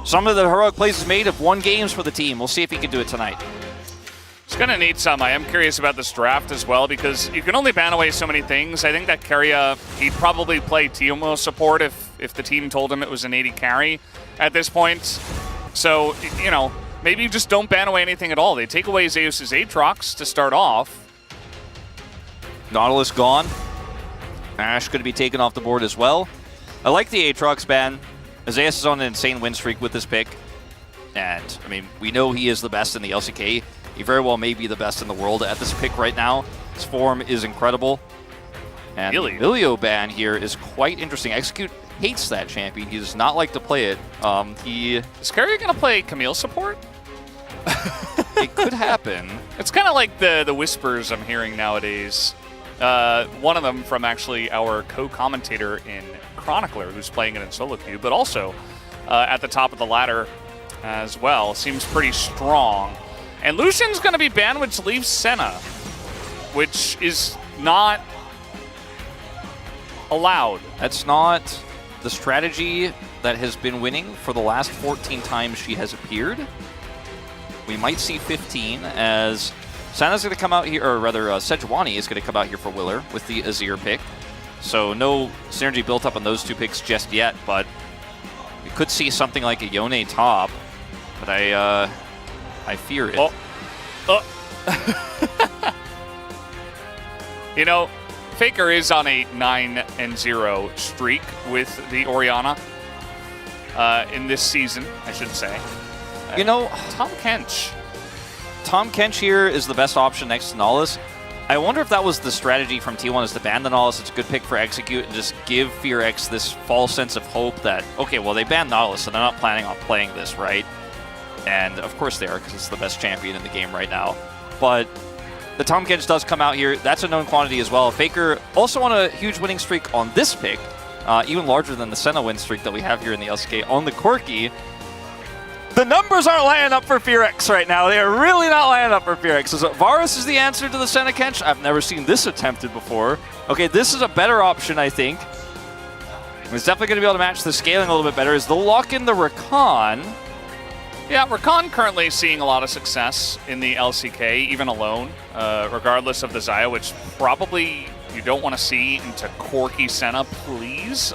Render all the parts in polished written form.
some of the heroic plays he's made have won games for the team. We'll see if he can do it tonight. He's going to need some. I am curious about this draft as well because you can only ban away so many things. I think that Keria, he'd probably play Timo support if the team told him it was an 80 carry at this point. So, you know, maybe you just don't ban away anything at all. They take away Zeus's Aatrox to start off. Nautilus gone. Ash going to be taken off the board as well. I like the Aatrox ban. Zeus is on an insane win streak with this pick. And, I mean, we know he is the best in the LCK. He very well may be the best in the world at this pick right now. His form is incredible. And the Milio ban here is quite interesting. Execute hates that champion. He does not like to play it. Is Keria going to play Camille support? It could happen. It's kind of like the whispers I'm hearing nowadays. One of them from actually our co-commentator in Chronicler, who's playing it in solo queue, but also at the top of the ladder as well. Seems pretty strong. And Lucian's going to be banned, which leaves Senna, which is not allowed. That's not the strategy that has been winning for the last 14 times she has appeared. We might see 15 as Senna's going to come out here, or rather Sejuani is going to come out here for Willer with the Azir pick. So no synergy built up on those two picks just yet, but we could see something like a Yone top, but I fear it. You know, Faker is on a 9-0 streak with the Orianna in this season, I should say. You know, Tom Kench. Tom Kench here is the best option next to Nautilus. I wonder if that was the strategy from T1 is to ban the Nautilus. It's a good pick for Execute and just give FearX this false sense of hope that, okay, well, they banned Nautilus, so they're not planning on playing this, right? And of course they are, because it's the best champion in the game right now. But the Tom Kench does come out here. That's a known quantity as well. Faker also on a huge winning streak on this pick, even larger than the Senna win streak that we have here in the LCK on the Corki. The numbers aren't lining up for FearX right now. They are really not lining up for FearX. So Varus is the answer to the Senna Kench. I've never seen this attempted before. Okay, this is a better option, I think. It's definitely going to be able to match the scaling a little bit better. Is they'll lock in the Rakan. Yeah, Rakan currently seeing a lot of success in the LCK, even alone, regardless of the Xayah, which probably you don't want to see into Corki Senna, please.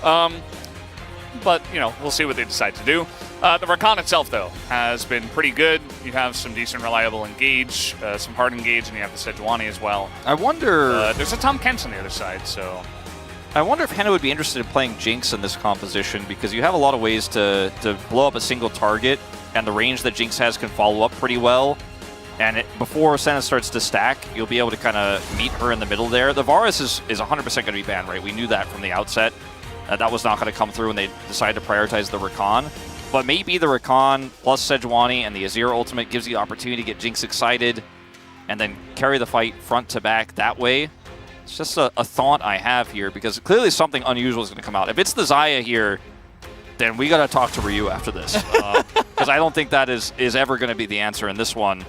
But, you know, we'll see what they decide to do. The Rakan itself, though, has been pretty good. You have some decent, reliable engage, some hard engage, and you have the Sejuani as well. I wonder... there's a Tom Kench on the other side, so... I wonder if Henna would be interested in playing Jinx in this composition, because you have a lot of ways to blow up a single target, and the range that Jinx has can follow up pretty well. And before Senna starts to stack, you'll be able to kind of meet her in the middle there. The Varus is 100% going to be banned, right? We knew that from the outset. That was not going to come through when they decided to prioritize the Rakan. But maybe the Rakan plus Sejuani and the Azir ultimate gives you the opportunity to get Jinx excited and then carry the fight front to back that way. It's just a thought I have here, because clearly something unusual is going to come out. If it's the Xayah here, then we got to talk to Ryu after this. Because I don't think that is ever going to be the answer in this one.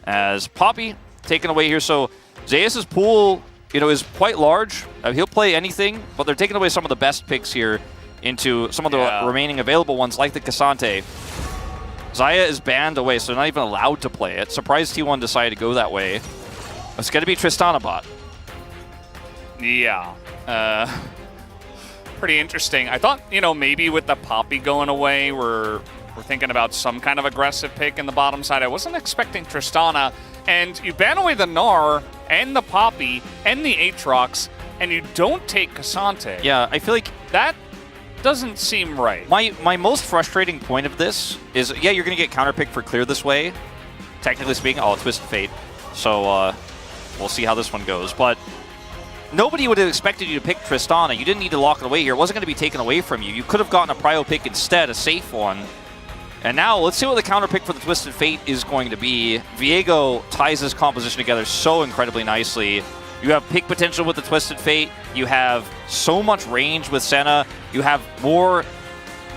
As Poppy taken away here. So Zeus's pool, you know, is quite large. He'll play anything, but they're taking away some of the best picks here into some of the remaining available ones, like the Cassante. Xayah is banned away, so they're not even allowed to play it. Surprised T1 decided to go that way. It's going to be Tristana bot. Yeah. Pretty interesting. I thought, you know, maybe with the Poppy going away, we're thinking about some kind of aggressive pick in the bottom side. I wasn't expecting Tristana. And you ban away the Gnar and the Poppy and the Aatrox, and you don't take Cassante. Yeah, I feel like that doesn't seem right. My most frustrating point of this is, yeah, you're going to get counterpicked for clear this way. Technically speaking, Twisted Fate. So we'll see how this one goes. But nobody would have expected you to pick Tristana. You didn't need to lock it away here. It wasn't going to be taken away from you. You could have gotten a prio pick instead, a safe one. And now let's see what the counterpick for the Twisted Fate is going to be. Viego ties this composition together so incredibly nicely. You have pick potential with the Twisted Fate. You have so much range with Senna. You have more,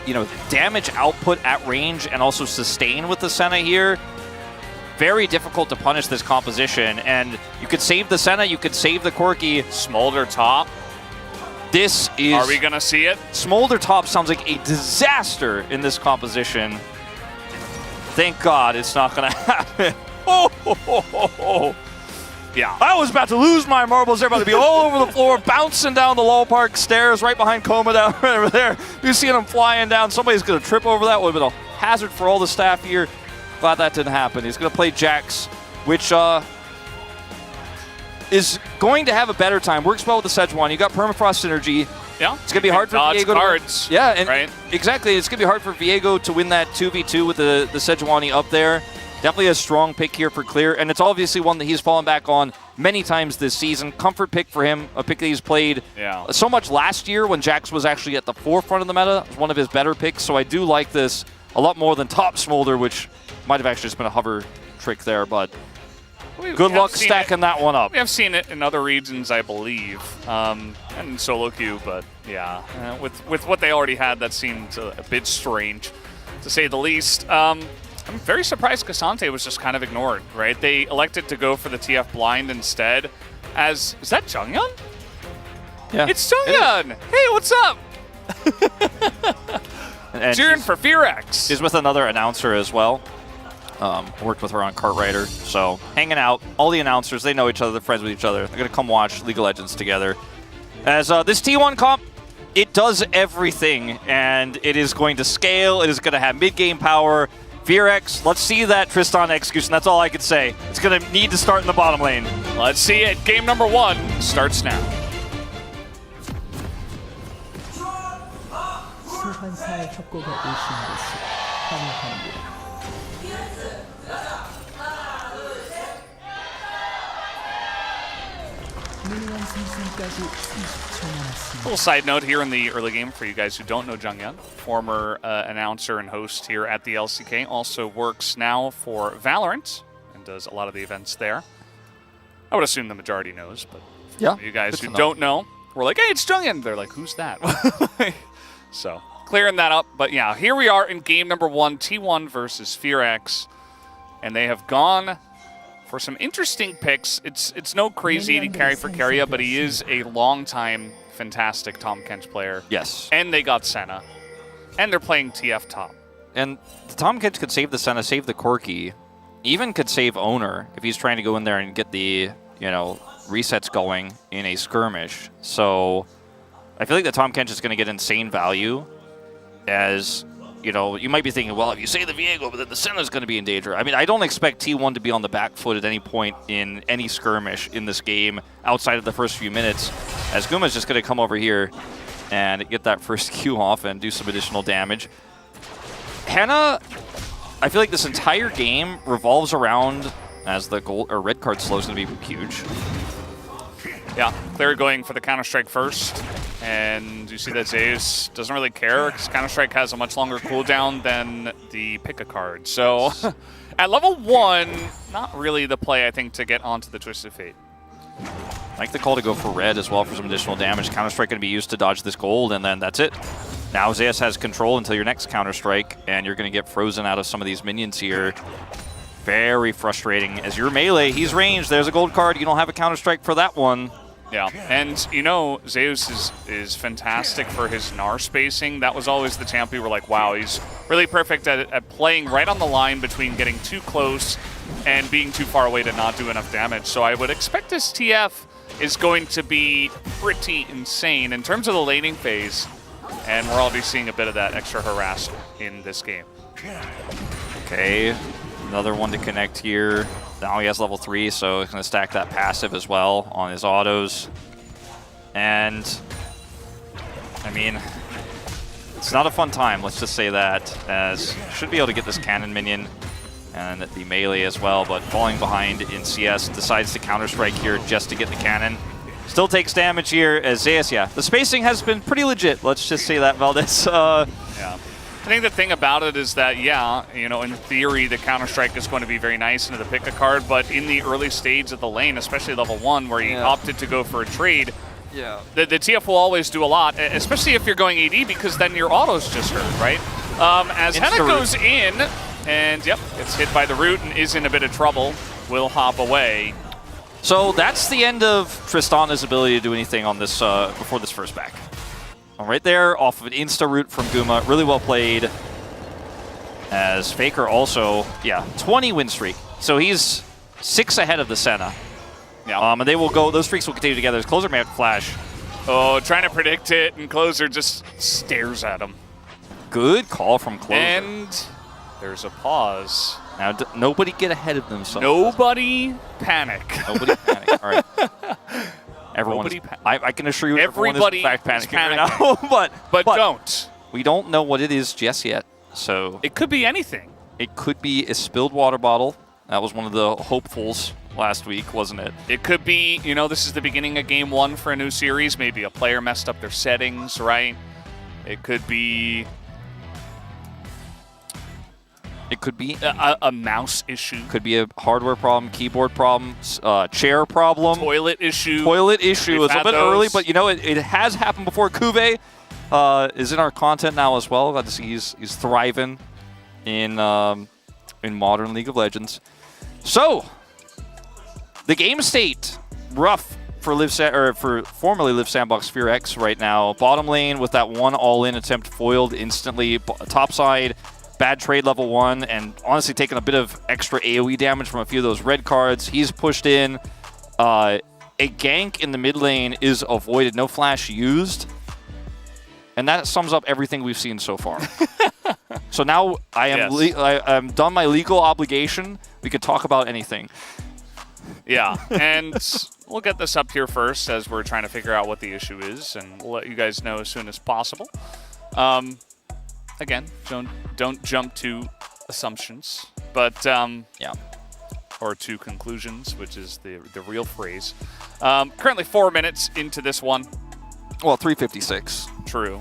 you know, damage output at range and also sustain with the Senna here. Very difficult to punish this composition. And you could save the Senna, you could save the Corki. Smolder top. This is... Are we going to see it? Smolder top sounds like a disaster in this composition. Thank God it's not going to happen. Oh. Yeah. I was about to lose my marbles. They're about to be all over the floor, bouncing down the Lol Park stairs right behind Coma down right over there. You see them flying down. Somebody's going to trip over that. Would have been a hazard for all the staff here. Glad that didn't happen. He's going to play Jax, which is going to have a better time. Works well with the Sejuani. You got Permafrost synergy. Yeah. It's going to be hard for Viego cards, to win. Yeah, and right? Exactly. It's going to be hard for Viego to win that 2v2 with the Sejuani up there. Definitely a strong pick here for Clear, and it's obviously one that he's fallen back on many times this season. Comfort pick for him, a pick that he's played so much last year when Jax was actually at the forefront of the meta. It was one of his better picks, so I do like this a lot more than Top Smolder, which might have actually just been a hover trick there, but good luck stacking that one up. We have seen it in other regions, I believe, and solo queue, but yeah, with what they already had, that seemed a bit strange, to say the least. I'm very surprised Cassante was just kind of ignored, right? They elected to go for the TF blind instead. Is that Junghyun? Yeah. It's Junghyun! Hey, what's up? and cheering for Fearex. She's with another announcer as well. Worked with her on Cartwriter, so hanging out. All the announcers, they know each other, they're friends with each other. They're going to come watch League of Legends together. As this T1 comp, it does everything, and it is going to scale. It is going to have mid-game power. Fearex, let's see that Tristan execution. That's all I can say. It's going to need to start in the bottom lane. Let's see it. Game number 1 starts now. Little side note here in the early game for you guys who don't know Junghyun, former announcer and host here at the LCK, also works now for Valorant and does a lot of the events there. I would assume the majority knows, but for you guys who don't know, we're like, hey, it's Junghyun. They're like, who's that? So clearing that up. But yeah, here we are in game number 1, T1 versus Fearex, and they have gone for some interesting picks. It's no crazy AD carry for Keria, but he is a long-time fantastic Tahm Kench player. Yes. And they got Senna. And they're playing TF top. And Tahm Kench could save the Senna, save the Corki, even could save Oner if he's trying to go in there and get the, resets going in a skirmish. So I feel like that Tahm Kench is going to get insane value as, you might be thinking, well, if you say the Viego, but then the Senna's going to be in danger. I mean, I don't expect T1 to be on the back foot at any point in any skirmish in this game outside of the first few minutes, as Guma's just going to come over here and get that first Q off and do some additional damage. Hannah, I feel like this entire game revolves around, as the gold or red card slow is going to be huge. Yeah, Clear going for the Counter-Strike first. And you see that Zeus doesn't really care because Counter-Strike has a much longer cooldown than the pick a card. So at level 1, not really the play, I think, to get onto the Twisted Fate. I like the call to go for red as well for some additional damage. Counter-Strike going to be used to dodge this gold, and then that's it. Now Zeus has control until your next Counter-Strike, and you're going to get frozen out of some of these minions here. Very frustrating. As your melee, he's ranged. There's a gold card. You don't have a Counter-Strike for that one. Yeah, and Zeus is fantastic for his Gnar spacing. That was always the champ we were like, wow, he's really perfect at playing right on the line between getting too close and being too far away to not do enough damage. So I would expect this TF is going to be pretty insane in terms of the laning phase, and we're already seeing a bit of that extra harass in this game. Okay, another one to connect here. Now he has level 3, so he's going to stack that passive as well on his autos. And, I mean, it's not a fun time, let's just say that, as should be able to get this cannon minion and the melee as well, but falling behind in CS, decides to Counter-Strike here just to get the cannon. Still takes damage here as Zeus, the spacing has been pretty legit, let's just say that, VODS. Yeah. I think the thing about it is that, in theory, the Counter-Strike is going to be very nice into the pick a card, but in the early stage of the lane, especially level 1, where he opted to go for a trade, the TF will always do a lot, especially if you're going AD, because then your auto's just hurt, right? As Hannah goes in, and gets hit by the root and is in a bit of trouble, will hop away. So that's the end of Tristana's ability to do anything on this before this first back. Right there, off of an insta root from Guma. Really well played. As Faker also, 20 win streak. So he's 6 ahead of the Senna. Yeah. And they will go, those streaks will continue together. His closer may have to flash. Oh, trying to predict it, and closer just stares at him. Good call from closer. And there's a pause. Now, nobody get ahead of themselves. Nobody panic. Nobody panic. All right. Everyone. I can assure you, everybody everyone is in fact panicking right now. but don't. We don't know what it is just yet. So it could be anything. It could be a spilled water bottle. That was one of the hopefuls last week, wasn't it? It could be, you know, this is the beginning of Game 1 for a new series. Maybe a player messed up their settings, right? It could be... It could be a mouse issue. Could be a hardware problem, keyboard problem, chair problem. Toilet issue. Toilet issue. It's a bit early, but you know, it has happened before. Kuve is in our content now as well. Glad to see he's thriving in modern League of Legends. So, the game state, rough for formerly Live Sandbox Fear X right now. Bottom lane with that one all-in attempt foiled instantly. Top side, bad trade level 1, and honestly taking a bit of extra AoE damage from a few of those red cards. He's pushed in. A gank in the mid lane is avoided. No flash used. And that sums up everything we've seen so far. So now I am I'm done my legal obligation. We could talk about anything. Yeah, and we'll get this up here first as we're trying to figure out what the issue is, and we'll let you guys know as soon as possible. Again, don't jump to assumptions, but or to conclusions, which is the real phrase. Currently 4 minutes into this one. Well, 3:56. True.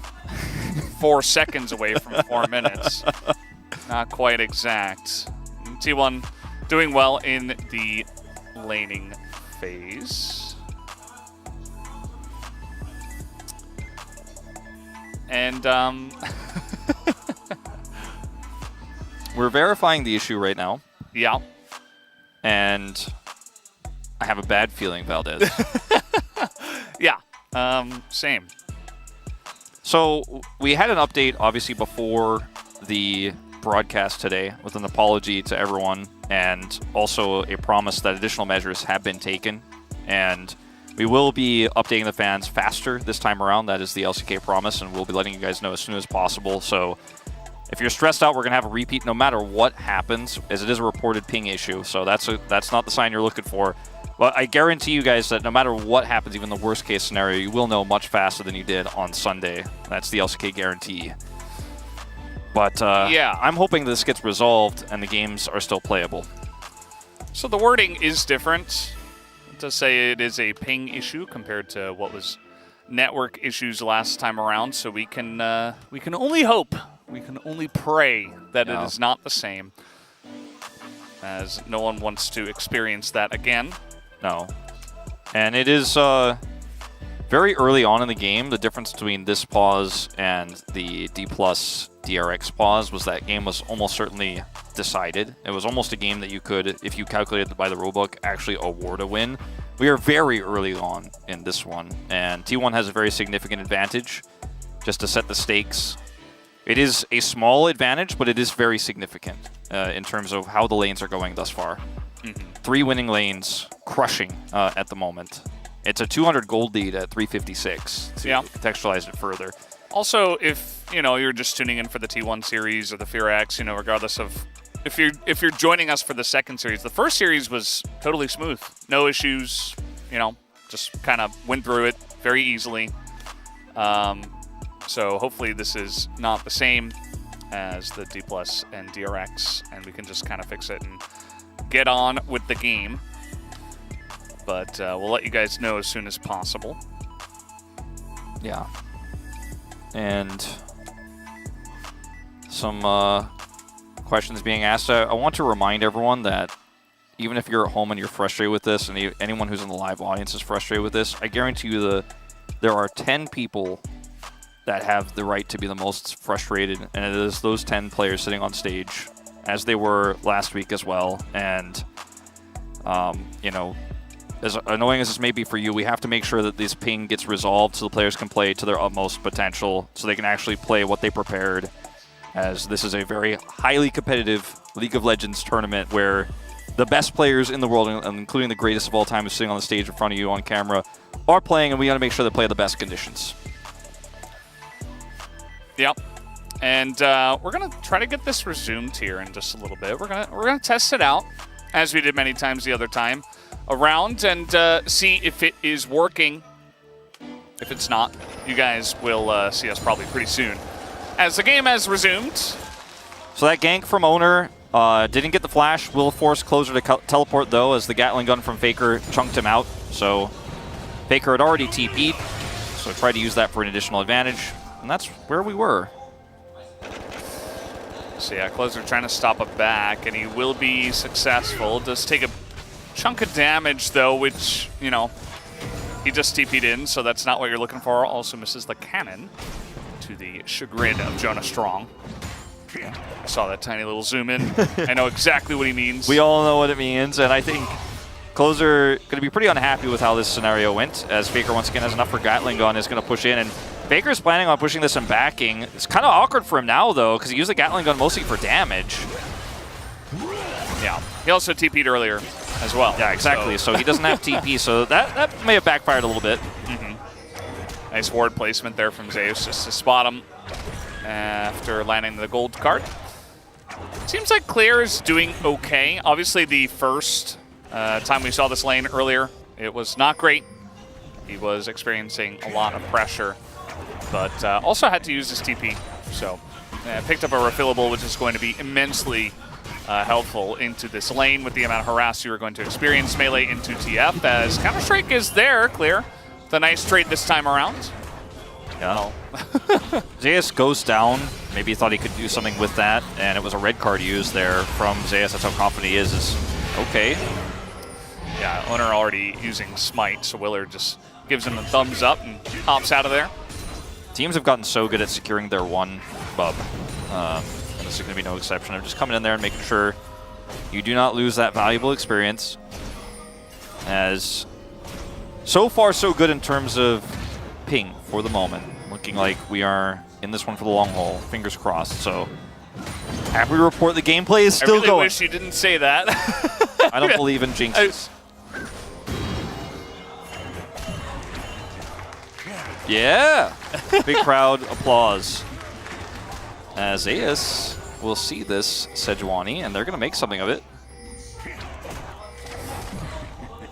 4 seconds away from 4 minutes. Not quite exact. T1 doing well in the laning phase. And we're verifying the issue right now. Yeah. And I have a bad feeling, Valdez. Yeah. Same. So we had an update, obviously, before the broadcast today with an apology to everyone and also a promise that additional measures have been taken. And we will be updating the fans faster this time around. That is the LCK promise, and we'll be letting you guys know as soon as possible. So if you're stressed out, we're going to have a repeat no matter what happens, as it is a reported ping issue. So that's not the sign you're looking for. But I guarantee you guys that no matter what happens, even the worst case scenario, you will know much faster than you did on Sunday. That's the LCK guarantee. But yeah, I'm hoping this gets resolved and the games are still playable. So the wording is different. To say it is a ping issue compared to what was network issues last time around. So we can only hope, we can only pray that it is not the same, as no one wants to experience that again. No. And it is very early on in the game. The difference between this pause and the D+ DRX pause was that game was almost certainly decided. It was almost a game that you could, if you calculated by the rulebook, actually award a win. We are very early on in this one, and T1 has a very significant advantage. Just to set the stakes, it is a small advantage, but it is very significant in terms of how the lanes are going thus far. 3 winning lanes, crushing at the moment. It's a 200 gold lead at 356 to contextualize it further. Also, if you're just tuning in for the T1 series or the Fear X, regardless of if you're joining us for the second series, the first series was totally smooth, no issues. Just kind of went through it very easily. So hopefully this is not the same as the D+ and DRX, and we can just kind of fix it and get on with the game. But we'll let you guys know as soon as possible. Yeah. And some questions being asked. I want to remind everyone that even if you're at home and you're frustrated with this, and anyone who's in the live audience is frustrated with this, I guarantee you there are 10 people that have the right to be the most frustrated, and it is those 10 players sitting on stage, as they were last week as well. And, as annoying as this may be for you, we have to make sure that this ping gets resolved so the players can play to their utmost potential, so they can actually play what they prepared as this is a very highly competitive League of Legends tournament where the best players in the world, including the greatest of all time, is sitting on the stage in front of you on camera, are playing, and we got to make sure they play the best conditions. Yep. And we're gonna try to get this resumed here in just a little bit. We're gonna test it out, as we did many times the other time around, and see if it is working. If it's not, you guys will see us probably pretty soon, as the game has resumed. So that gank from Oner didn't get the flash. Will force Closer to teleport though, as the Gatling gun from Faker chunked him out. So Faker had already TP'd, so tried to use that for an additional advantage, and that's where we were. So yeah, Closer trying to stop a back, and he will be successful. Does take a chunk of damage though, which, you know, he just TP'd in, so that's not what you're looking for. Also misses the cannon, to the chagrin of Jonah Strong. I saw that tiny little zoom in. I know exactly what he means. We all know what it means, and I think Closer going to be pretty unhappy with how this scenario went, as Faker once again has enough for Gatling gun, is going to push in, and Faker's planning on pushing this and backing. It's kind of awkward for him now, though, because he used the Gatling gun mostly for damage. Yeah, he also TP'd earlier as well. Yeah, exactly. So he doesn't have TP, so that may have backfired a little bit. Nice ward placement there from Zeus, just to spot him after landing the gold card. Seems like Clear is doing okay. Obviously, the first time we saw this lane earlier, it was not great. He was experiencing a lot of pressure, but also had to use his TP. So picked up a refillable, which is going to be immensely helpful into this lane with the amount of harass you are going to experience. Melee into TF, as Counter-Strike is there, Clear. The nice trade this time around. Yeah. Zeus goes down. Maybe he thought he could do something with that, and it was a red card used there from Zeus. That's how confident he is okay. Yeah, Oner already using Smite, so Willard just gives him a thumbs up and hops out of there. Teams have gotten so good at securing their one bub. And this is going to be no exception. They're just coming in there and making sure you do not lose that valuable experience. As so far, so good in terms of ping for the moment. Looking like we are in this one for the long haul. Fingers crossed. So happy to report the gameplay is still going. I really wish you didn't say that. I don't believe in jinxes. Yeah! Big crowd applause. As Zeus will see this Sejuani, and they're going to make something of it.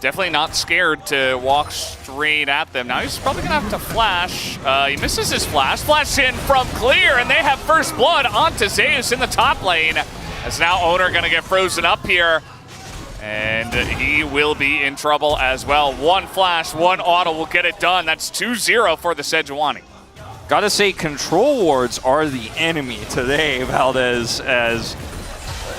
Definitely not scared to walk straight at them. Now he's probably going to have to flash. He misses his flash. Flash in from Clear, and they have first blood onto Zeus in the top lane. As now Oner going to get frozen up here. And he will be in trouble as well. One flash, one auto will get it done. That's 2-0 for the Sejuani. Gotta say, control wards are the enemy today, Valdez, as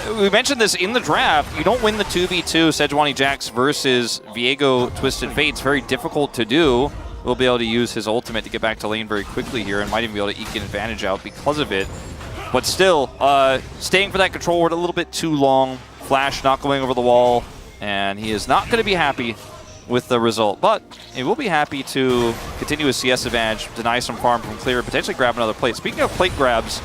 we mentioned this in the draft. You don't win the 2v2 Sejuani Jax versus Viego Twisted Fate. It's very difficult to do. We'll be able to use his ultimate to get back to lane very quickly here, and might even be able to eke an advantage out because of it. But still, staying for that control ward a little bit too long. Flash not going over the wall, and he is not going to be happy with the result. But he will be happy to continue his CS advantage, deny some farm from Clear, potentially grab another plate. Speaking of plate grabs,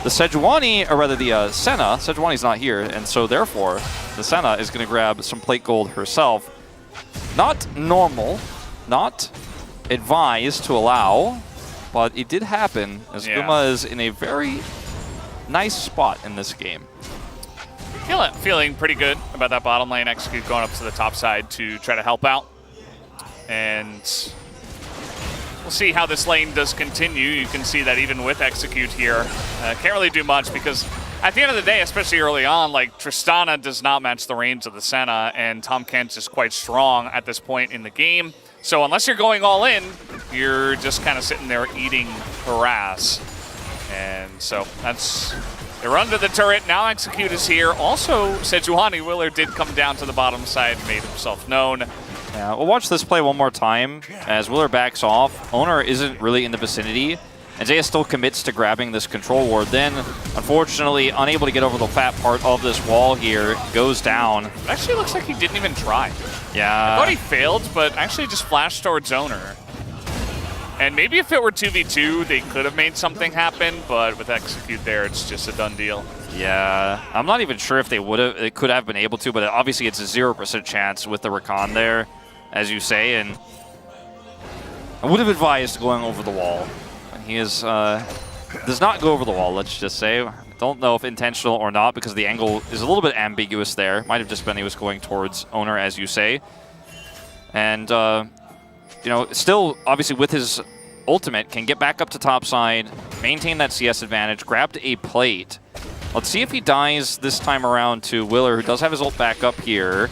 the Sejuani, or rather the Senna, Sejuani's not here, and so therefore the Senna is going to grab some plate gold herself. Not normal, not advised to allow, but it did happen, as Guma is in a very nice spot in this game. Feeling pretty good about that bottom lane. Execute going up to the top side to try to help out. And we'll see how this lane does continue. You can see that even with Execute here, can't really do much because at the end of the day, especially early on, like Tristana does not match the range of the Senna, and Tahm Kench is quite strong at this point in the game. So unless you're going all in, you're just kind of sitting there eating harass. And so that's... They run to the turret, now Execute is here. Also, Sejuani Willard did come down to the bottom side and made himself known. Yeah, we'll watch this play one more time as Willard backs off. Oner isn't really in the vicinity, and Zeus still commits to grabbing this control ward. Then, unfortunately, unable to get over the fat part of this wall here, goes down. It actually looks like he didn't even try. Yeah. I thought he failed, but actually just flashed towards Oner. And maybe if it were 2v2, they could have made something happen, but with execute there, it's just a done deal. Yeah, I'm not even sure if they could have been able to, but obviously it's a 0% chance with the Rakan there, as you say, and I would have advised going over the wall. He is does not go over the wall, let's just say. Don't know if intentional or not, because the angle is a little bit ambiguous there. Might have just been he was going towards Oner, as you say. And, you know, still, obviously, with his ultimate, can get back up to top side, maintain that CS advantage, grabbed a plate. Let's see if he dies this time around to Willer, who does have his ult back up here,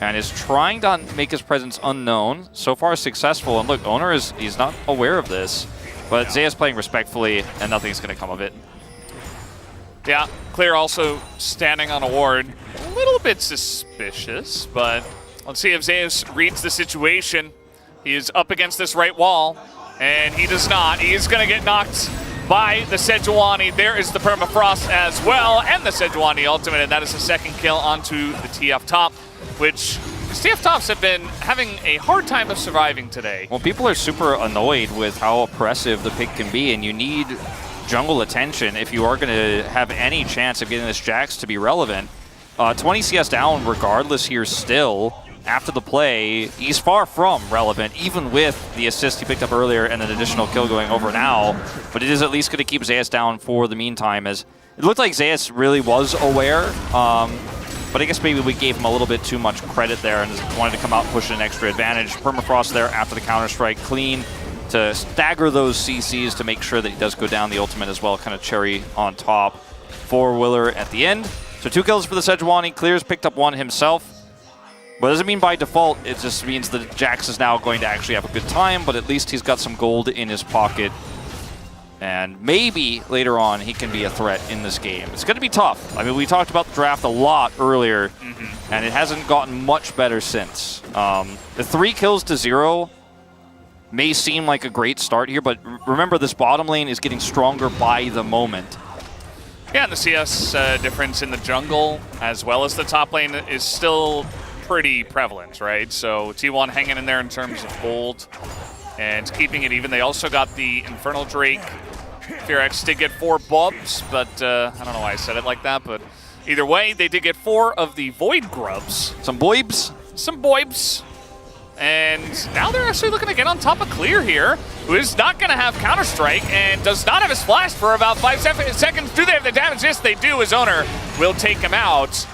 and is trying to make his presence unknown. So far, successful. And look, Oner he's not aware of this, but Zeus playing respectfully, and nothing's going to come of it. Yeah, Clear also standing on a ward. A little bit suspicious, but let's see if Zeus reads the situation. He is up against this right wall, and he does not. He is going to get knocked by the Sejuani. There is the Permafrost as well, and the Sejuani ultimate, and that is the second kill onto the TF top, which these TF tops have been having a hard time of surviving today. Well, people are super annoyed with how oppressive the pick can be, and you need jungle attention if you are going to have any chance of getting this Jax to be relevant. 20 CS down regardless here still. After the play, he's far from relevant, even with the assist he picked up earlier and an additional kill going over now. But it is at least going to keep Zeus down for the meantime, as it looked like Zeus really was aware. But I guess maybe we gave him a little bit too much credit there and just wanted to come out and push an extra advantage. Permafrost there after the Counter-Strike, clean to stagger those CCs to make sure that he does go down the ultimate as well, kind of cherry on top for Willer at the end. So 2 kills for the Sejuani. Clear's picked up 1 himself. What does it mean by default? It just means that Jax is now going to actually have a good time, but at least he's got some gold in his pocket. And maybe later on he can be a threat in this game. It's going to be tough. I mean, we talked about the draft a lot earlier, and it hasn't gotten much better since. The 3 kills to 0 may seem like a great start here, but remember this bottom lane is getting stronger by the moment. Yeah, and the CS difference in the jungle as well as the top lane is still pretty prevalent, right? So T1 hanging in there in terms of gold and keeping it even. They also got the Infernal Drake. Fearx did get 4 bobs, but I don't know why I said it like that, but either way, they did get 4 of the Void Grubs. Some boibs? Some boibs. And now they're actually looking to get on top of Clear here, who is not going to have Counter-Strike and does not have his flash for about 5 seconds. Do they have the damage? Yes, they do, as Oner will take him out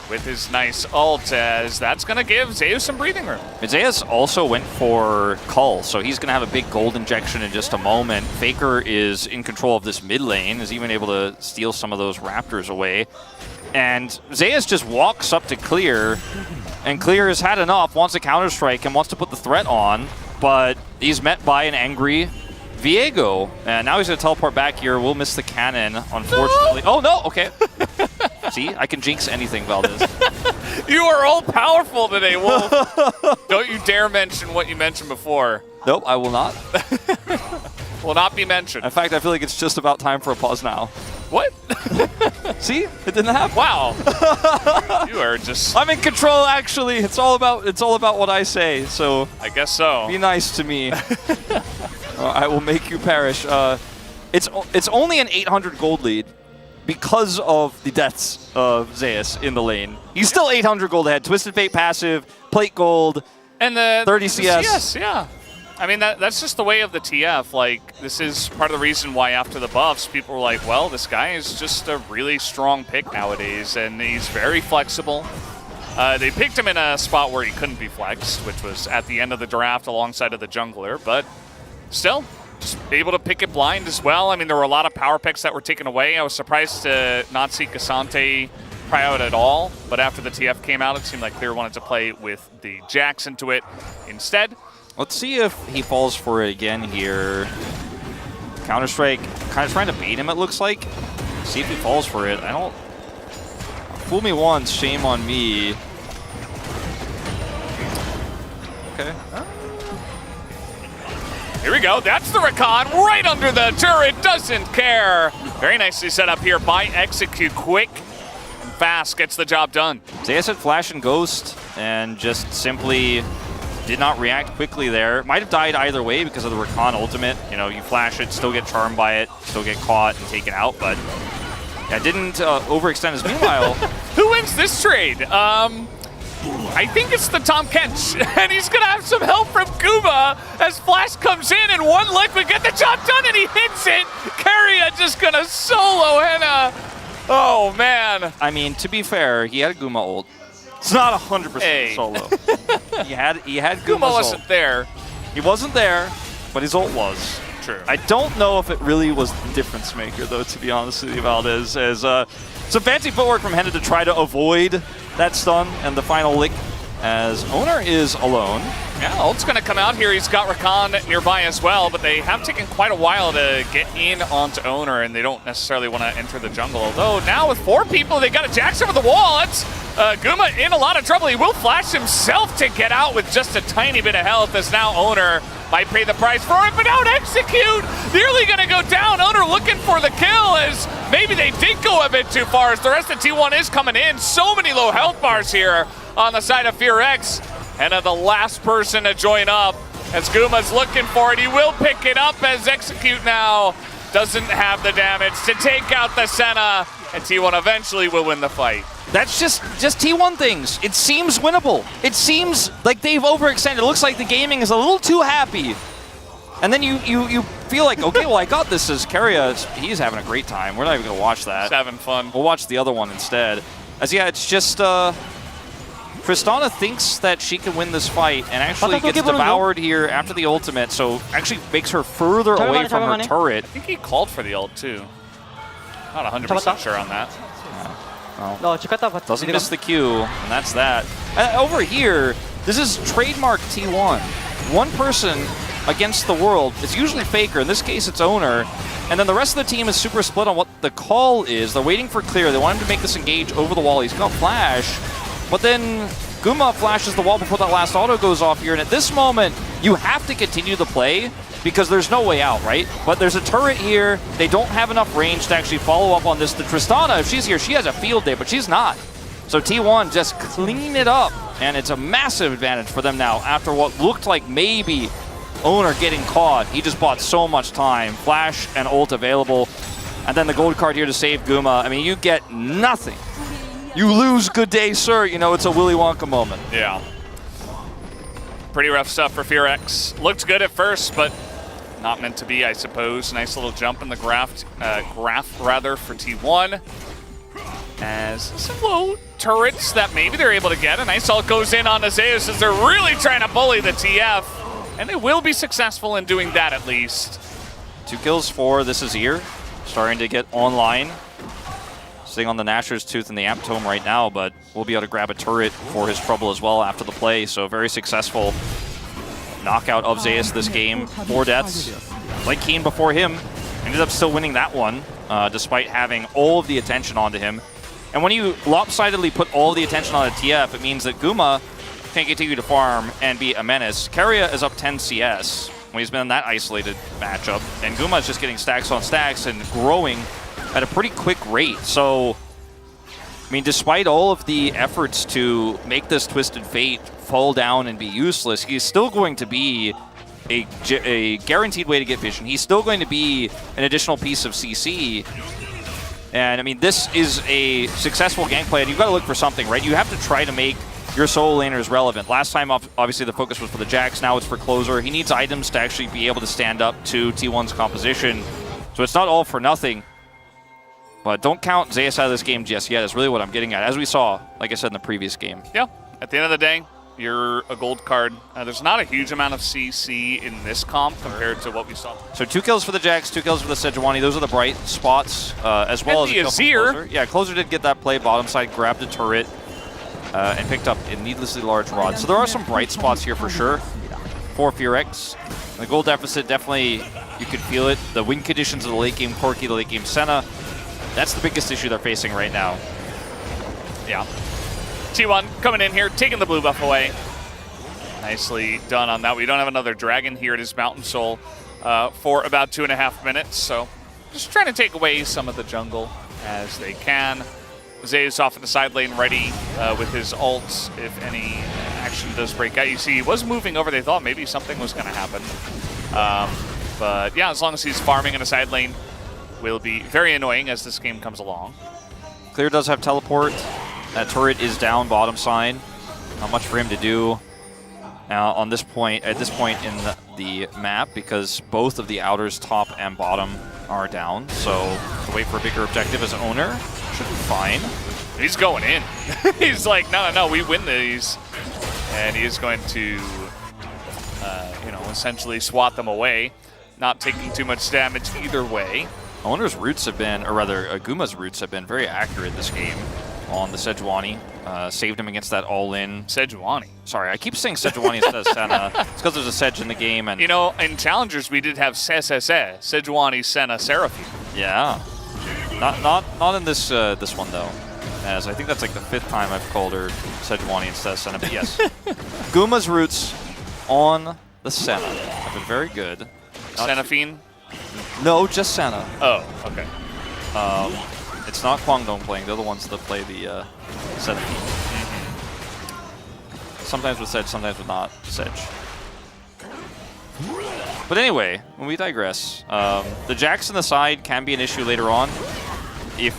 with his nice ult, as that's going to give Zeus some breathing room. Zeus also went for Cull, so he's going to have a big gold injection in just a moment. Faker is in control of this mid lane, is even able to steal some of those Raptors away. And Zeus just walks up to Clear, and Clear has had enough, wants a Counter-Strike, and wants to put the threat on, but he's met by an angry Viego. And now he's going to teleport back here. We'll miss the cannon, unfortunately. No! Oh, no! Okay. See, I can jinx anything, Valdez. You are all powerful today, Wolf. Don't you dare mention what you mentioned before. Nope, I will not. Will not be mentioned. In fact, I feel like it's just about time for a pause now. What? See? It didn't happen. Wow. You are just... I'm in control, actually. It's all about what I say, so... I guess so. Be nice to me. I will make you perish. It's only an 800 gold lead because of the deaths of Zeus in the lane. He's still 800 gold ahead. Twisted Fate passive, plate gold, and the 30 CS. CS, yeah. I mean, that's just the way of the TF. Like, this is part of the reason why after the buffs, people were like, well, this guy is just a really strong pick nowadays, and he's very flexible. They picked him in a spot where he couldn't be flexed, which was at the end of the draft alongside of the jungler, but still, just able to pick it blind as well. I mean, there were a lot of power picks that were taken away. I was surprised to not see Cassante try out at all, but after the TF came out, it seemed like Clear wanted to play with the Jax into it instead. Let's see if he falls for it again here. Counter-Strike, kind of trying to bait him, it looks like. See if he falls for it. I don't... Fool me once, shame on me. Okay. Here we go. That's the Rakan right under the turret. Doesn't care. Very nicely set up here by Execute. Quick and fast gets the job done. Zeus had Flash and Ghost and just simply did not react quickly there. Might have died either way because of the Rakan ultimate. You know, you flash it, still get charmed by it, still get caught and taken out, but yeah, didn't overextend his. Meanwhile, who wins this trade? I think it's the Tom Kench, and he's gonna have some help from Guma as Flash comes in and one lick would get the job done, and he hits it. Keria just gonna solo Henna. Oh man. I mean, to be fair, he had a Guma ult. It's not 100% solo. he had Guma's wasn't ult. there. He wasn't there, but his ult was. True. I don't know if it really was the difference maker, though, to be honest with you, Valdez. As some fancy footwork from Henna to try to avoid that stun and the final lick, as Oner is alone. Yeah, ult's gonna come out here. He's got Rakan nearby as well, but they have taken quite a while to get in onto Oner, and they don't necessarily want to enter the jungle. Although now with 4 people, they got a Jax over the wall. That's Guma in a lot of trouble. He will flash himself to get out with just a tiny bit of health, as now Oner might pay the price for it, but don't execute. Nearly gonna go down. Oner looking for the kill, as maybe they did go a bit too far, as the rest of T1 is coming in. So many low health bars here on the side of FearX. Henna the last person to join up, as Guma's looking for it. He will pick it up, as Execute now doesn't have the damage to take out the Senna, and T1 eventually will win the fight. That's just T1 things. It seems winnable. It seems like they've overextended. It looks like the gaming is a little too happy. And then you feel like, okay, well, I got this as Keria. He's having a great time. We're not even going to watch that. He's having fun. We'll watch the other one instead. As, yeah, it's just Tristana thinks that she can win this fight and actually gets devoured here after the ultimate, so actually makes her further away from her turret. I think he called for the ult too. Not 100% sure on that. Well, doesn't miss the Q, and that's that. Over here, this is trademark T1. One person against the world. It's usually Faker. In this case, it's Oner. And then the rest of the team is super split on what the call is. They're waiting for clear. They want him to make this engage over the wall. He's got flash. But then Guma flashes the wall before that last auto goes off here. And at this moment, you have to continue the play because there's no way out, right? But there's a turret here. They don't have enough range to actually follow up on this. The Tristana, if she's here, she has a field day, but she's not. So T1 just clean it up. And it's a massive advantage for them now after what looked like maybe Oner getting caught. He just bought so much time. Flash and ult available. And then the gold card here to save Guma. I mean, you get nothing. You lose, good day, sir. You know, it's a Willy Wonka moment. Yeah. Pretty rough stuff for FearX. Looked good at first, but not meant to be, I suppose. Nice little jump in the graph for T1. As some low turrets that maybe they're able to get. A nice ult goes in on the Zeus as they're really trying to bully the TF. And they will be successful in doing that at least. 2 kills for This Is Here. Starting to get online. Sitting on the Gnasher's Tooth and the Amp Tome right now, but we'll be able to grab a turret for his trouble as well after the play. So very successful knockout of Zeus this game. 4 deaths. Like Keen before him, ended up still winning that one, despite having all of the attention onto him. And when you lopsidedly put all the attention on a TF, it means that Guma can continue to farm and be a menace. Keria is up 10 CS when he's been in that isolated matchup, and Guma is just getting stacks on stacks and growing at a pretty quick rate. So, I mean, despite all of the efforts to make this Twisted Fate fall down and be useless, he's still going to be a guaranteed way to get vision. He's still going to be an additional piece of CC. And, I mean, this is a successful gameplay, and you've got to look for something, right? You have to try to make your solo laners relevant. Last time, obviously, the focus was for the Jax. Now it's for Closer. He needs items to actually be able to stand up to T1's composition. So it's not all for nothing. But don't count Zeus out of this game just yet, is really what I'm getting at. As we saw, like I said in the previous game. Yeah, at the end of the day, you're a gold card. There's not a huge amount of CC in this comp compared to what we saw. So 2 kills for the Jax, 2 kills for the Sejuani. Those are the bright spots, as well as a kill from Closer. Yeah, Closer did get that play. Bottom side grabbed a turret and picked up a needlessly large rod. So there are some bright spots here for sure for FearX. The goal deficit, definitely, you could feel it. The win conditions of the late game Corki, the late game Senna. That's the biggest issue they're facing right now. Yeah. T1 coming in here, taking the blue buff away. Nicely done on that. We don't have another dragon here. It is Mountain Soul for about 2.5 minutes. So just trying to take away some of the jungle as they can. Zeus off in the side lane ready with his ults, if any action does break out. You see, he was moving over. They thought maybe something was going to happen. But yeah, as long as he's farming in a side lane, will be very annoying as this game comes along. Clear does have teleport. That turret is down bottom side. Not much for him to do now at this point in the map, because both of the outers, top and bottom, are down. So to wait for a bigger objective as Oner should be fine. He's going in. He's like, no, we win these. And he's going to, you know, essentially swat them away, not taking too much damage either way. Oner's roots have been, or rather, Guma's roots have been very accurate this game on the Sejuani. Saved him against that all-in. Sejuani. Sorry, I keep saying Sejuani instead of Senna. It's because there's a Sedge in the game. And you know, in Challengers, we did have Sejuani, Senna, Seraphine. Yeah. Not in this this one, though. As I think that's like the 5th time I've called her Sejuani instead of Senna. But yes, Guma's roots on the Senna have been very good. Seraphine? No, just Senna. Oh, okay. It's not Kwangdong playing. They're the ones that play the Senna. Sometimes with Sedge, sometimes with not Sedge. But anyway, when we digress, the Jax on the side can be an issue later on if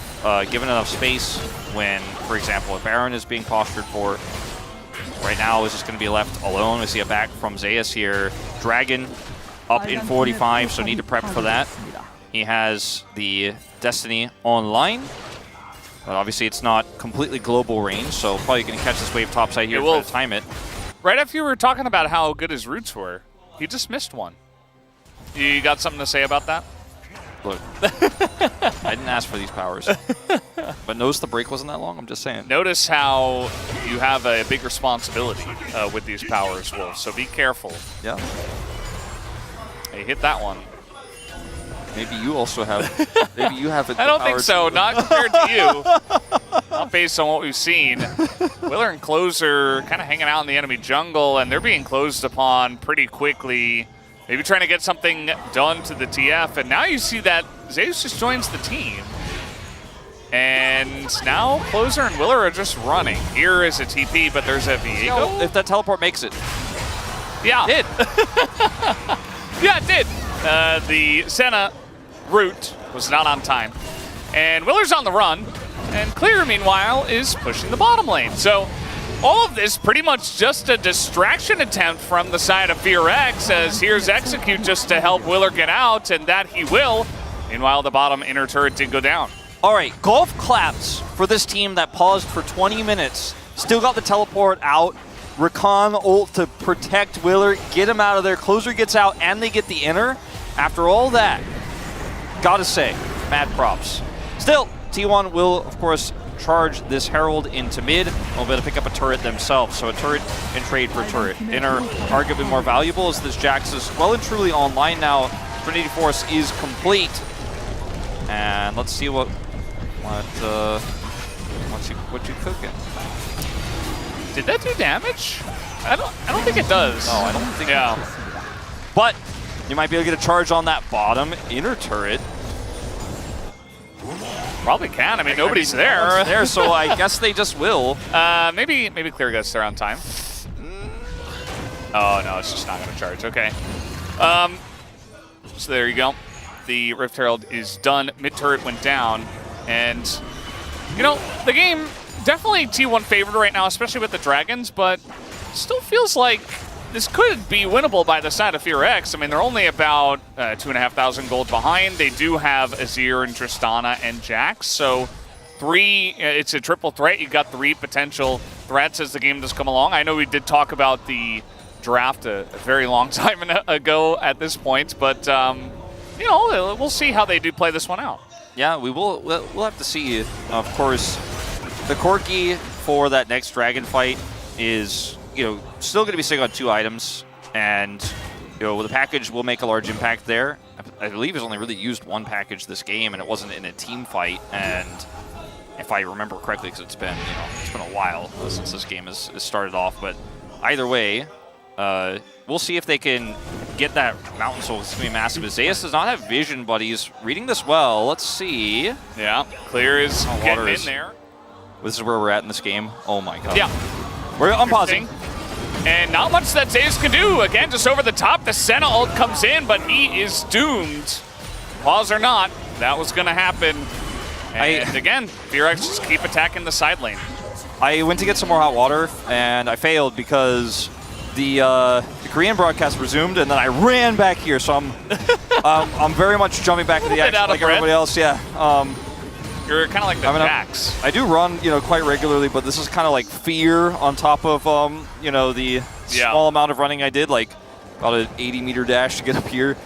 given enough space. When, for example, a Baron is being postured for. Right now is just going to be left alone. We see a back from Zeus here. Dragon up in 45, so need to prep for that. He has the Destiny online, but obviously it's not completely global range, so probably going to catch this wave topside here to time it. Right after you were talking about how good his roots were, he just missed one. You got something to say about that? Look, I didn't ask for these powers. But notice the break wasn't that long, I'm just saying. Notice how you have a big responsibility with these powers, Wolf, so be careful. Yeah. Hey, hit that one. Maybe you also have, maybe you have it. I don't think so, not compared to you. Not based on what we've seen. Willer and Closer kind of hanging out in the enemy jungle, and they're being closed upon pretty quickly. Maybe trying to get something done to the TF, and now you see that Zeus just joins the team. And now Closer and Willer are just running. Here is a TP, but there's a Viego. If that teleport makes it. Yeah. It did. Yeah, it did. The Senna route was not on time. And Willer's on the run, and Clear, meanwhile, is pushing the bottom lane. So all of this pretty much just a distraction attempt from the side of FearX, as here's Execute just to help Willer get out, and that he will. Meanwhile, the bottom inner turret did go down. All right, golf claps for this team that paused for 20 minutes. Still got the teleport out. Rakan ult to protect Willer, get him out of there. Closer gets out, and they get the inner. After all that, gotta say, mad props. Still, T1 will, of course, charge this Herald into mid. They'll be able to pick up a turret themselves, so a turret can trade for a turret. Inner, arguably more valuable, as this Jax is well and truly online now. Trinity Force is complete. And let's see what you cooking. Did that do damage? I don't think it does. No, I don't think it does. But you might be able to get a charge on that bottom inner turret. Probably can. I mean, nobody's there. So I guess they just will. Maybe Clear gets there on time. Oh, no, it's just not going to charge. Okay. So there you go. The Rift Herald is done. Mid-turret went down. And, you know, the game, definitely T1 favored right now, especially with the Dragons, but still feels like this could be winnable by the side of FearX. I mean, they're only about 2,500 gold behind. They do have Azir and Tristana and Jax, so it's a triple threat. You got 3 potential threats as the game does come along. I know we did talk about the draft a very long time ago at this point, but you know, we'll see how they do play this one out. Yeah, we'll have to see. Of course, the Corki for that next dragon fight is, you know, still going to be sitting on 2 items, and you know, the package will make a large impact there. I believe he's only really used 1 package this game, and it wasn't in a team fight. And if I remember correctly, because it's been a while since this game has started off. But either way, we'll see if they can get that Mountain Soul. It's going to be massive. Zeus does not have vision, but he's reading this well. Let's see. Yeah, Clear is getting in there. This is where we're at in this game. Oh my god. Yeah. I'm pausing. And not much that Zeus can do. Again, just over the top, the Senna ult comes in, but he is doomed. Pause or not, that was going to happen. And again, Fearex just keep attacking the side lane. I went to get some more hot water, and I failed because the Korean broadcast resumed, and then I ran back here. So I'm very much jumping back to the action like everybody else. Yeah. You're kind of like the Jax. I do run, quite regularly, but this is kind of like fear on top of, the small amount of running I did, like about an 80-meter dash to get up here.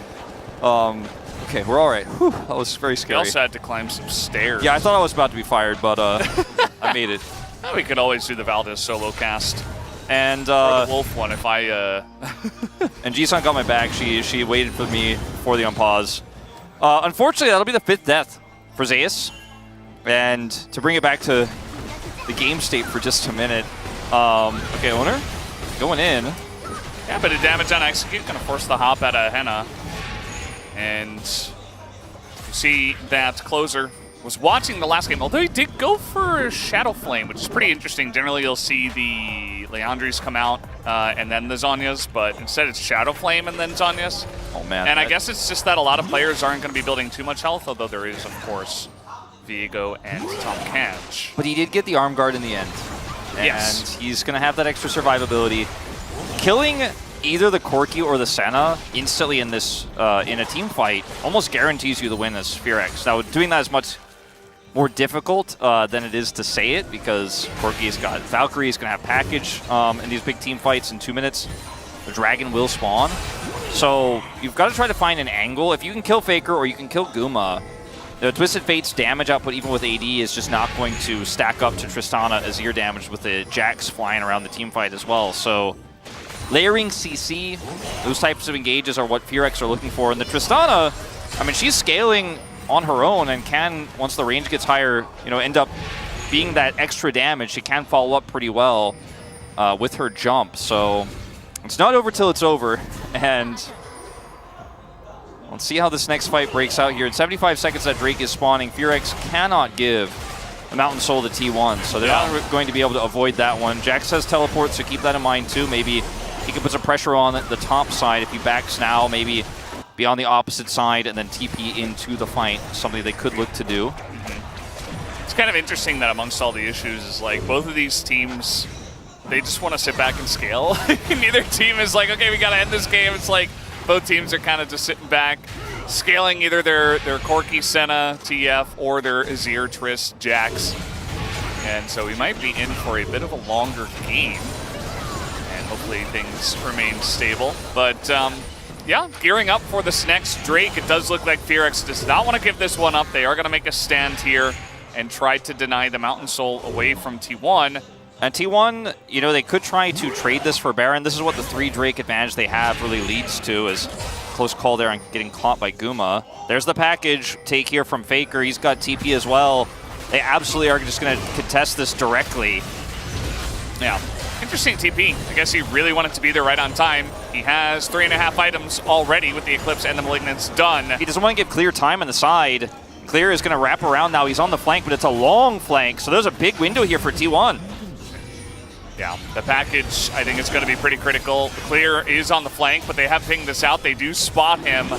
Okay, we're all right. Whew, that was very scary. You also had to climb some stairs. Yeah, I thought I was about to be fired, but I made it. We could always do the VODS solo cast. And or the Wolf one if I... And Ji-san got my back. She waited for me for the unpause. Unfortunately, that'll be the 5th death for Zeus. And to bring it back to the game state for just a minute. Okay, Oner going in. Yeah, but a damage on Execute, gonna force the hop out of Henna. And you see that Closer was watching the last game, although he did go for Shadow Flame, which is pretty interesting. Generally, you'll see the Leandries come out and then the Zhonya's, but instead it's Shadow Flame and then Zhonya's. Oh, man. And I guess it's just that a lot of players aren't going to be building too much health, although there is, of course, Viego and Tom Kanch. But he did get the arm guard in the end. And he's going to have that extra survivability. Killing either the Corki or the Senna instantly in this in a team fight almost guarantees you the win as Fearex. Now, doing that is much more difficult than it is to say it, because Corki's got Valkyrie, is going to have package in these big team fights in 2 minutes. The dragon will spawn. So you've got to try to find an angle. If you can kill Faker or you can kill Guma, the Twisted Fate's damage output, even with AD, is just not going to stack up to Tristana as ear damage with the Jax flying around the team fight as well. So layering CC, those types of engages are what Fearex are looking for. And the Tristana, I mean, she's scaling on her own and can, once the range gets higher, end up being that extra damage. She can follow up pretty well with her jump. So it's not over till it's over. And let's see how this next fight breaks out here. In 75 seconds that Drake is spawning, Fearex cannot give the Mountain Soul to T1. So they're not going to be able to avoid that one. Jax has teleport, so keep that in mind too. Maybe he can put some pressure on the top side if he backs now. Maybe be on the opposite side and then TP into the fight, something they could look to do. It's kind of interesting that amongst all the issues is like both of these teams, they just want to sit back and scale. Neither team is like, okay, we got to end this game. It's like both teams are kind of just sitting back, scaling either their Corki, Senna, TF, or their Azir, Trist, Jax. And so we might be in for a bit of a longer game. And hopefully things remain stable. But yeah, gearing up for this next Drake. It does look like Fearex does not want to give this one up. They are going to make a stand here and try to deny the Mountain Soul away from T1. And T1, they could try to trade this for Baron. This is what the 3 Drake advantage they have really leads to, is close call there on getting caught by Guma. There's the package take here from Faker. He's got TP as well. They absolutely are just going to contest this directly. Yeah. Interesting TP. I guess he really wanted to be there right on time. He has 3.5 items already with the Eclipse and the Malignance done. He doesn't want to give Clear time on the side. Clear is going to wrap around now. He's on the flank, but it's a long flank. So there's a big window here for T1. Yeah, the package, I think, is going to be pretty critical. Clear is on the flank, but they have pinged this out. They do spot him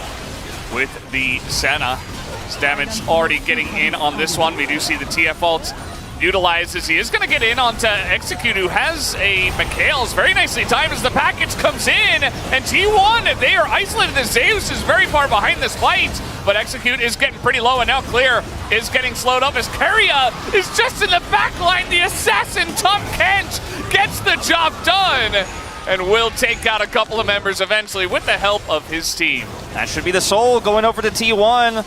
with the Senna. His damage already getting in on this one. We do see the TF ult utilizes. He is going to get in onto Execute, who has a McHale's very nicely timed as the package comes in. And T1, they are isolated. The Zeus is very far behind this fight, but Execute is getting pretty low, and now Clear is getting slowed up as Keria is just in the back line. The assassin, Tom Kanch, gets the job done and will take out a couple of members eventually with the help of his team. That should be the Soul going over to T1.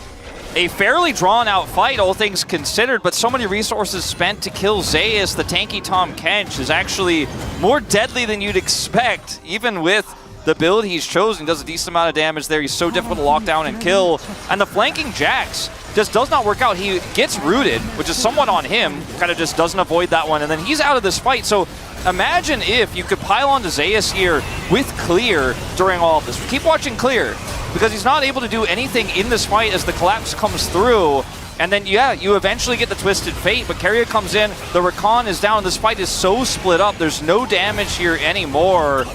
A fairly drawn-out fight, all things considered, but so many resources spent to kill Zeus. The tanky Tom Kench is actually more deadly than you'd expect, even with the build he's chosen. He does a decent amount of damage there. He's so difficult to lock down and kill. And the flanking Jax just does not work out. He gets rooted, which is somewhat on him, kind of just doesn't avoid that one, and then he's out of this fight. So imagine if you could pile onto Zeus here with Clear during all of this. Keep watching Clear, because he's not able to do anything in this fight as the collapse comes through. And then, yeah, you eventually get the Twisted Fate, but Keria comes in, the Rakan is down, this fight is so split up, there's no damage here anymore.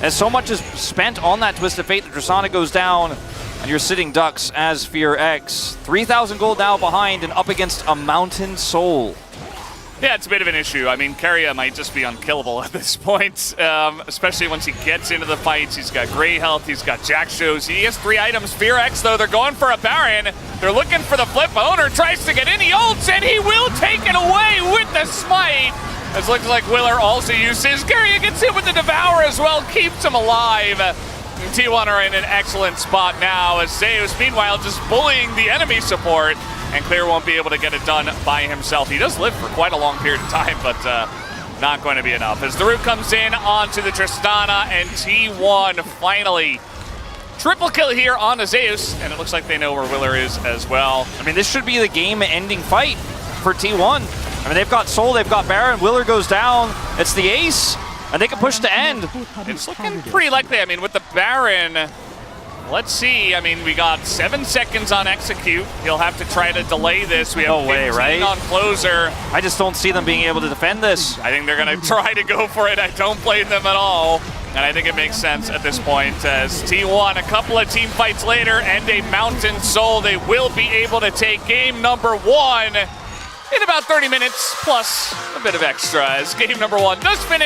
And so much is spent on that Twisted Fate, the Tristana goes down, and you're sitting ducks as Fear X. 3,000 gold now behind and up against a Mountain Soul. Yeah, it's a bit of an issue. I mean, Keria might just be unkillable at this point, especially once he gets into the fights. He's got great health, he's got Jack shows, he has 3 items. Fear X, though, they're going for a Baron. They're looking for the flip. Oner tries to get in, he ults, and he will take it away with the smite. As looks like Willer also uses. Keria gets hit with the Devour as well, keeps him alive. T1 are in an excellent spot now, as Zeus, meanwhile, just bullying the enemy support. And Clear won't be able to get it done by himself. He does live for quite a long period of time, but not going to be enough. As the root comes in onto the Tristana, and T1 finally triple kill here on Zeus, and it looks like they know where Willer is as well. I mean, this should be the game-ending fight for T1. I mean, they've got Soul, they've got Baron, Willer goes down, it's the ace, and they can push to end. It's looking pretty likely. I mean, with the Baron, let's see. I mean, we got 7 seconds on execute. He'll have to try to delay this. We have 15 on closer. I just don't see them being able to defend this. I think they're going to try to go for it. I don't blame them at all. And I think it makes sense at this point, as T1, a couple of team fights later, and a Mountain Soul, they will be able to take game number 1 in about 30 minutes, plus a bit of extra, as game number 1 does finish.